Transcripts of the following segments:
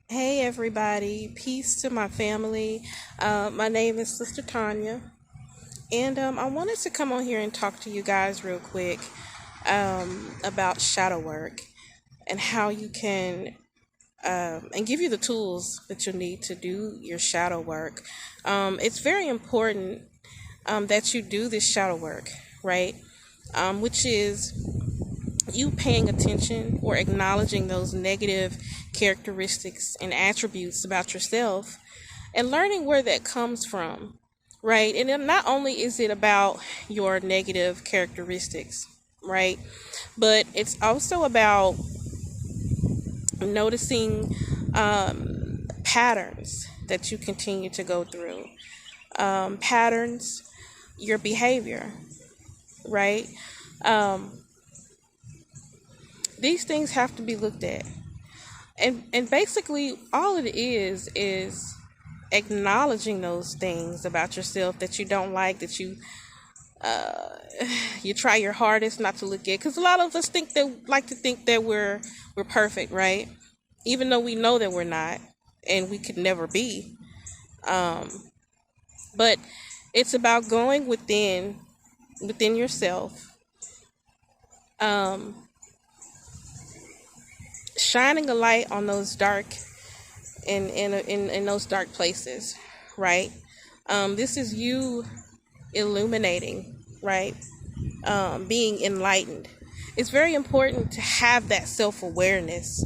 Hey everybody, peace to my family. My name is Sister Tanya, and I wanted to come on here and talk to you guys real quick about shadow work and how you can, and give you the tools that you'll need to do your shadow work. It's very important that you do this shadow work, right? Which is you paying attention or acknowledging those negative characteristics and attributes about yourself and learning where that comes from, right? And then not only is it about your negative characteristics, right? But it's also about noticing patterns that you continue to go through, patterns, your behavior, right? Um, these things have to be looked at. And basically all it is acknowledging those things about yourself that you don't like, that you try your hardest not to look at, because a lot of us like to think that we're perfect, right? Even though we know that we're not, and we could never be. um but it's about going within yourself, um shining a light on those dark, in those dark places, right? This is you illuminating, right? Being enlightened. It's very important to have that self awareness,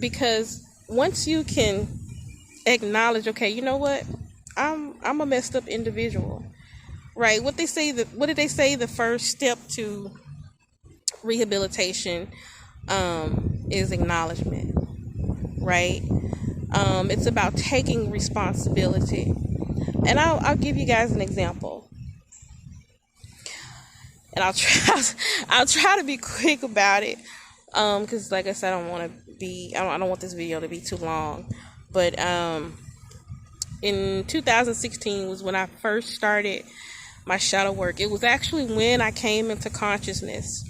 because once you can acknowledge, okay, you know what, I'm a messed up individual, right? What did they say? The first step to rehabilitation is acknowledgement, right? It's about taking responsibility. And I'll give you guys an example. And I'll try to be quick about it. Because like I said, I don't want this video to be too long. But in 2016 was when I first started my shadow work. It was actually when I came into consciousness,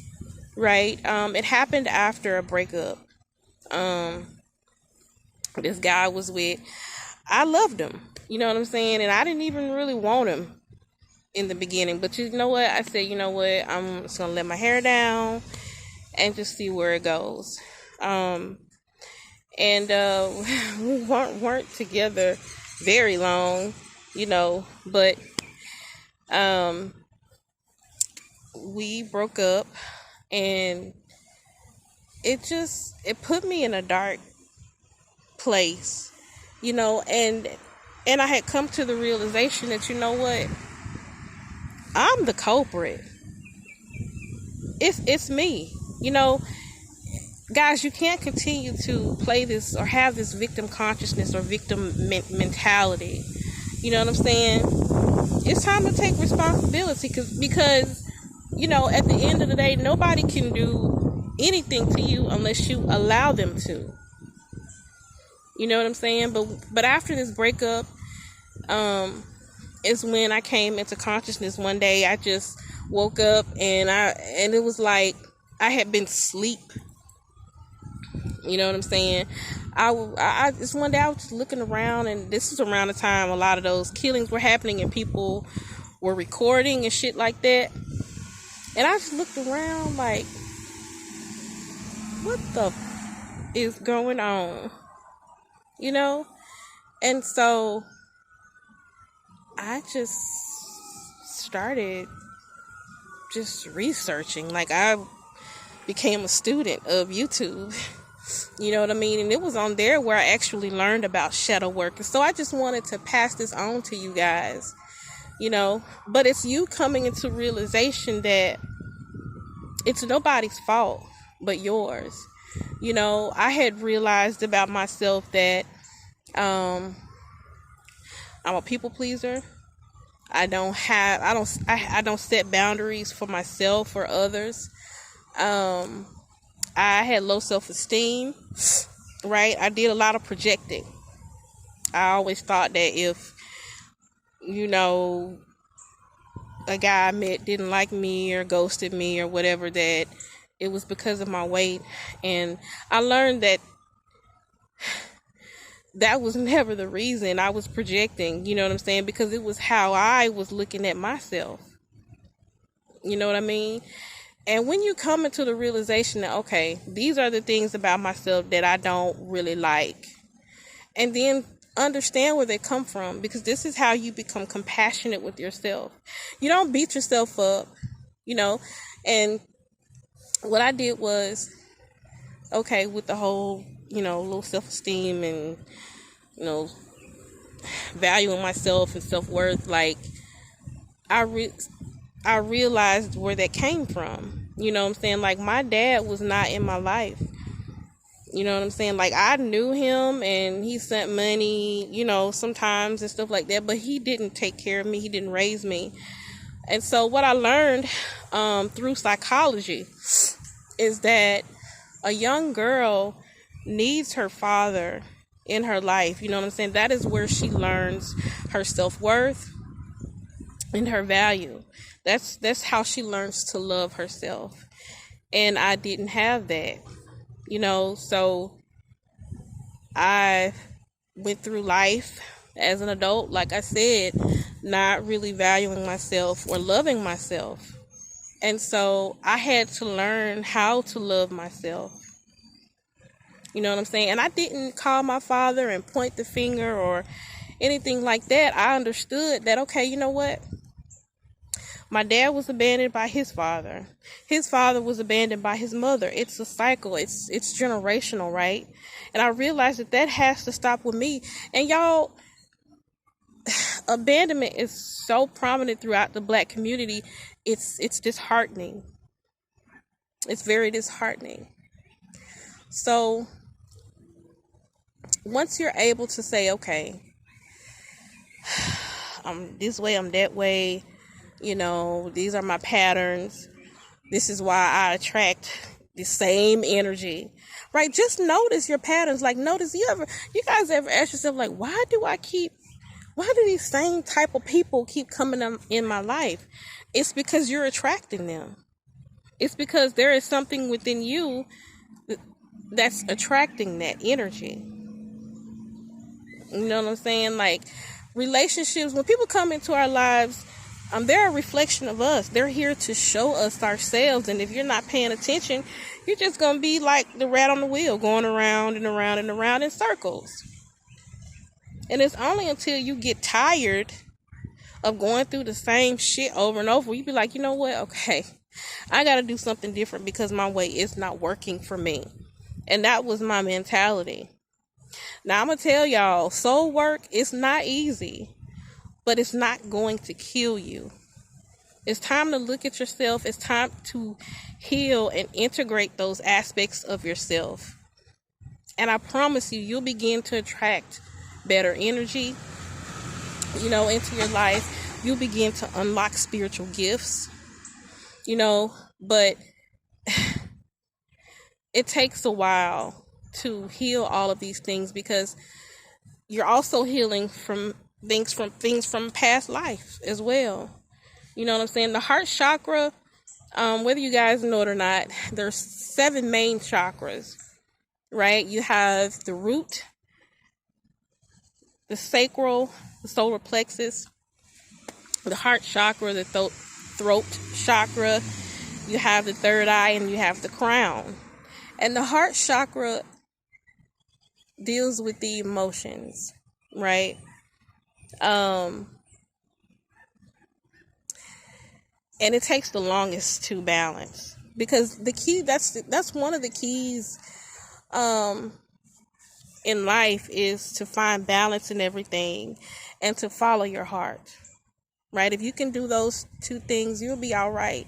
right? It happened after a breakup. Um, this guy I was with, I loved him. You know what I'm saying? And I didn't even really want him in the beginning. But you know what? I said, you know what? I'm just gonna let my hair down and just see where it goes. Um, and we weren't together very long, but um, we broke up, and it put me in a dark place, and I had come to the realization that, you know what, I'm the culprit. It's me. You know, guys, you can't continue to play this or have this victim consciousness or victim mentality. You know what I'm saying? It's time to take responsibility, because at the end of the day, nobody can do anything to you unless you allow them to. You know what I'm saying? But after this breakup, is when I came into consciousness one day. I just woke up, and it was like I had been asleep. You know what I'm saying? Just one day I was just looking around, and this was around the time a lot of those killings were happening, and people were recording and shit like that. And I just looked around like, what the is going on? You know? And so I just started just researching. Like, I became a student of YouTube. You know what I mean? And it was on there where I actually learned about shadow work. And so I just wanted to pass this on to you guys, But it's you coming into realization that it's nobody's fault but yours. I had realized about myself that um, I'm a people pleaser. I don't set boundaries for myself or others. Um, I had low self-esteem, right? I did a lot of projecting. I always thought that if, you know, a guy I met didn't like me or ghosted me or whatever, that it was because of my weight. And I learned that that was never the reason. I was projecting, you know what I'm saying? Because it was how I was looking at myself. You know what I mean? And when you come into the realization that, okay, these are the things about myself that I don't really like, and then understand where they come from, because this is how you become compassionate with yourself. You don't beat yourself up, you know. And what I did was, okay, with the whole, low self-esteem and, you know, valuing myself and self-worth, like, I realized where that came from. You know what I'm saying? Like, my dad was not in my life. You know what I'm saying? Like, I knew him and he sent money, sometimes and stuff like that, but he didn't take care of me. He didn't raise me. And so what I learned through psychology is that a young girl needs her father in her life. You know what I'm saying? That is where she learns her self-worth and her value. That's how she learns to love herself. And I didn't have that. So I went through life as an adult, like I said, not really valuing myself or loving myself. And so I had to learn how to love myself. You know what I'm saying? And I didn't call my father and point the finger or anything like that. I understood that, okay, you know what? My dad was abandoned by his father. His father was abandoned by his mother. It's a cycle. It's generational, right? And I realized that has to stop with me. And y'all, abandonment is so prominent throughout the Black community. It's disheartening. It's very disheartening. So once you're able to say, okay, I'm this way, I'm that way, these are my patterns. This is why I attract the same energy, right? Just notice your patterns. Like, notice, you guys ever ask yourself, like, why do these same type of people keep coming in my life? It's because you're attracting them. It's because there is something within you that's attracting that energy. You know what I'm saying? Like, relationships, when people come into our lives, they're a reflection of us. They're here to show us ourselves. And if you're not paying attention, you're just going to be like the rat on the wheel, going around and around and around in circles. And it's only until you get tired of going through the same shit over and over, you be like, you know what? Okay, I got to do something different because my way is not working for me. And that was my mentality. Now, I'm going to tell y'all, soul work is not easy, but it's not going to kill you. It's time to look at yourself. It's time to heal and integrate those aspects of yourself. And I promise you, you'll begin to attract better energy, into your life. You'll begin to unlock spiritual gifts, but it takes a while to heal all of these things, because you're also healing from things from past life as well. You know what I'm saying? The heart chakra, whether you guys know it or not, there's 7 main chakras, right? You have the root, the sacral, the solar plexus, the heart chakra, the throat chakra, you have the third eye, and you have the crown. And the heart chakra deals with the emotions, right? And it takes the longest to balance, because the key, that's one of the keys in life, is to find balance in everything and to follow your heart, right? If you can do those 2 things, you'll be all right.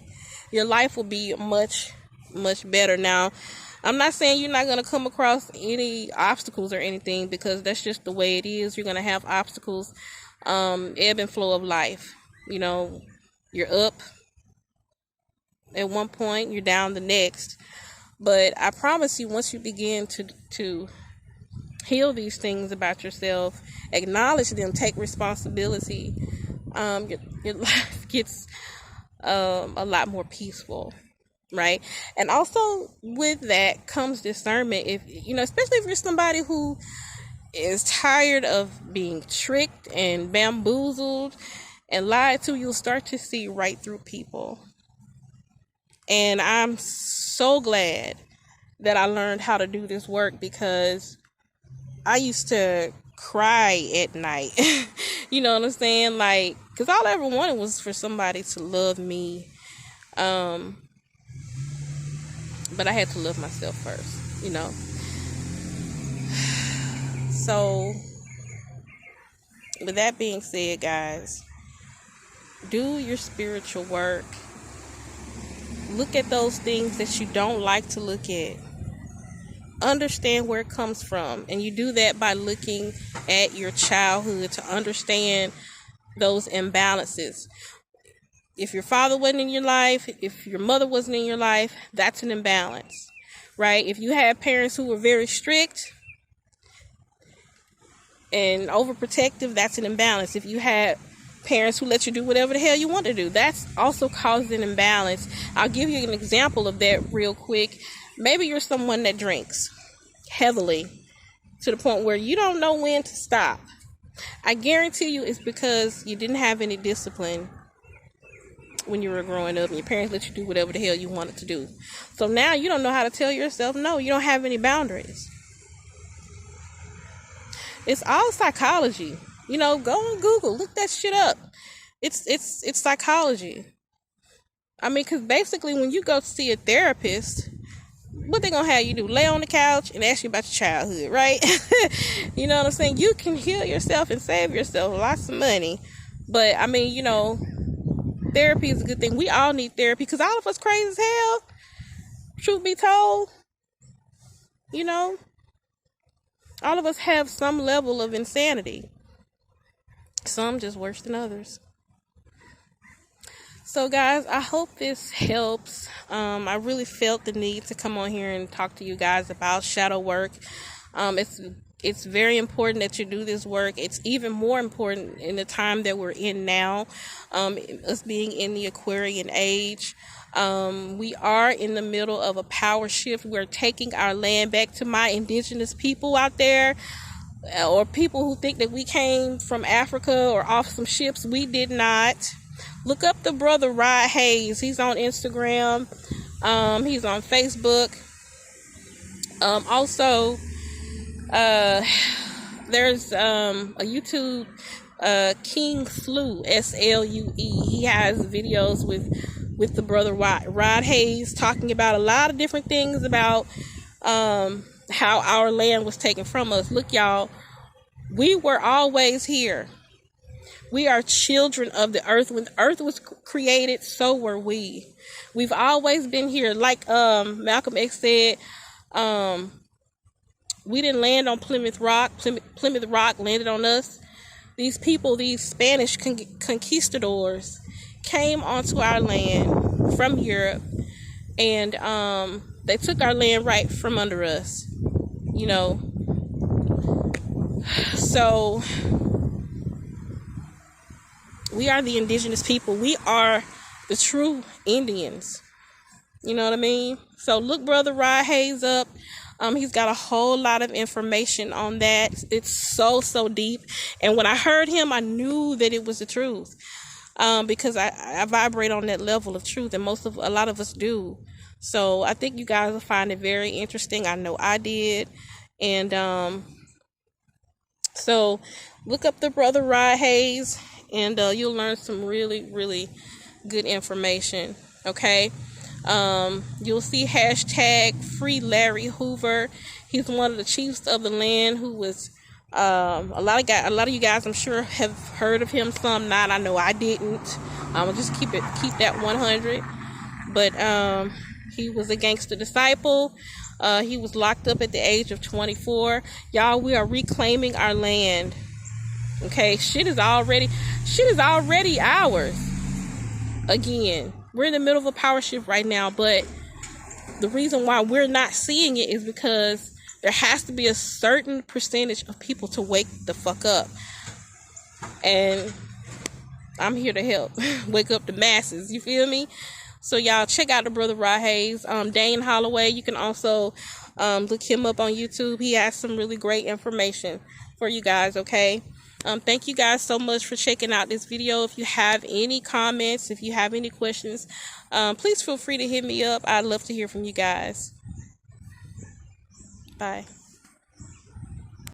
Your life will be much, much better. Now, I'm not saying you're not going to come across any obstacles or anything, because that's just the way it is. You're going to have obstacles, ebb and flow of life. You're up at one point, you're down the next. But I promise you, once you begin to heal these things about yourself, acknowledge them, take responsibility, your life gets a lot more peaceful. right? And also with that comes discernment. If you know, especially if you're somebody who is tired of being tricked and bamboozled and lied to, you'll start to see right through people. And I'm so glad that I learned how to do this work, because I used to cry at night. You know what I'm saying? Like, because all I ever wanted was for somebody to love me. But I had to love myself first, you know. So, with that being said, guys, do your spiritual work. Look at those things that you don't like to look at. Understand where it comes from. And you do that by looking at your childhood to understand those imbalances. If your father wasn't in your life, if your mother wasn't in your life, that's an imbalance, right? If you had parents who were very strict and overprotective, that's an imbalance. If you had parents who let you do whatever the hell you want to do, that's also caused an imbalance. I'll give you an example of that real quick. Maybe you're someone that drinks heavily to the point where you don't know when to stop. I guarantee you it's because you didn't have any discipline when you were growing up and your parents let you do whatever the hell you wanted to do. So now you don't know how to tell yourself no. You don't have any boundaries. It's all psychology. You know, go on Google, look that shit up. It's psychology. I mean, because basically when you go to see a therapist, what they gonna have you do? Lay on the couch and ask you about your childhood, right? You know what I'm saying? You can heal yourself and save yourself lots of money. But, I mean, you know, therapy is a good thing. We all need therapy because all of us crazy as hell. Truth be told, you know, all of us have some level of insanity. Some just worse than others. So, guys, I hope this helps. I really felt the need to come on here and talk to you guys about shadow work. It's very important that you do this work. It's even more important in the time that we're in now, us being in the Aquarian age. We are in the middle of a power shift. We're taking our land back. To my indigenous people out there, or people who think that we came from Africa or off some ships. We did not. Look up the brother Rod Hayes. He's on Instagram. He's on Facebook. Also, there's a YouTube, King Slue, Slue. He has videos with the brother Rod Hayes talking about a lot of different things about how our land was taken from us. Look, y'all, we were always here. We are children of the earth. When the earth was created, so were we. We've always been here. Like Malcolm X said, we didn't land on Plymouth Rock. Plymouth Rock landed on us. These people, these Spanish conquistadors, came onto our land from Europe, and they took our land right from under us. You know, so we are the indigenous people. We are the true Indians. You know what I mean? So look brother Rod Hayes up. He's got a whole lot of information on that. It's so deep. And when I heard him, I knew that it was the truth. Because I vibrate on that level of truth, and a lot of us do. So I think you guys will find it very interesting. I know I did. And so look up the brother Rod Hayes, and you'll learn some really good information. Okay. You'll see hashtag free Larry Hoover. He's one of the chiefs of the land who was a lot of you guys I'm sure have heard of him, some not. I know I didn't. I'll just keep that 100. But he was a gangster disciple. He was locked up at the age of 24. Y'all, we are reclaiming our land. Okay, shit is already ours. Again, we're in the middle of a power shift right now, but the reason why we're not seeing it is because there has to be a certain percentage of people to wake the fuck up. And I'm here to help wake up the masses. You feel me? So y'all check out the brother Rod Hayes. Dane Holloway, you can also look him up on YouTube. He has some really great information for you guys, okay? Thank you guys so much for checking out this video. If you have any comments, if you have any questions, please feel free to hit me up. I'd love to hear from you guys. Bye.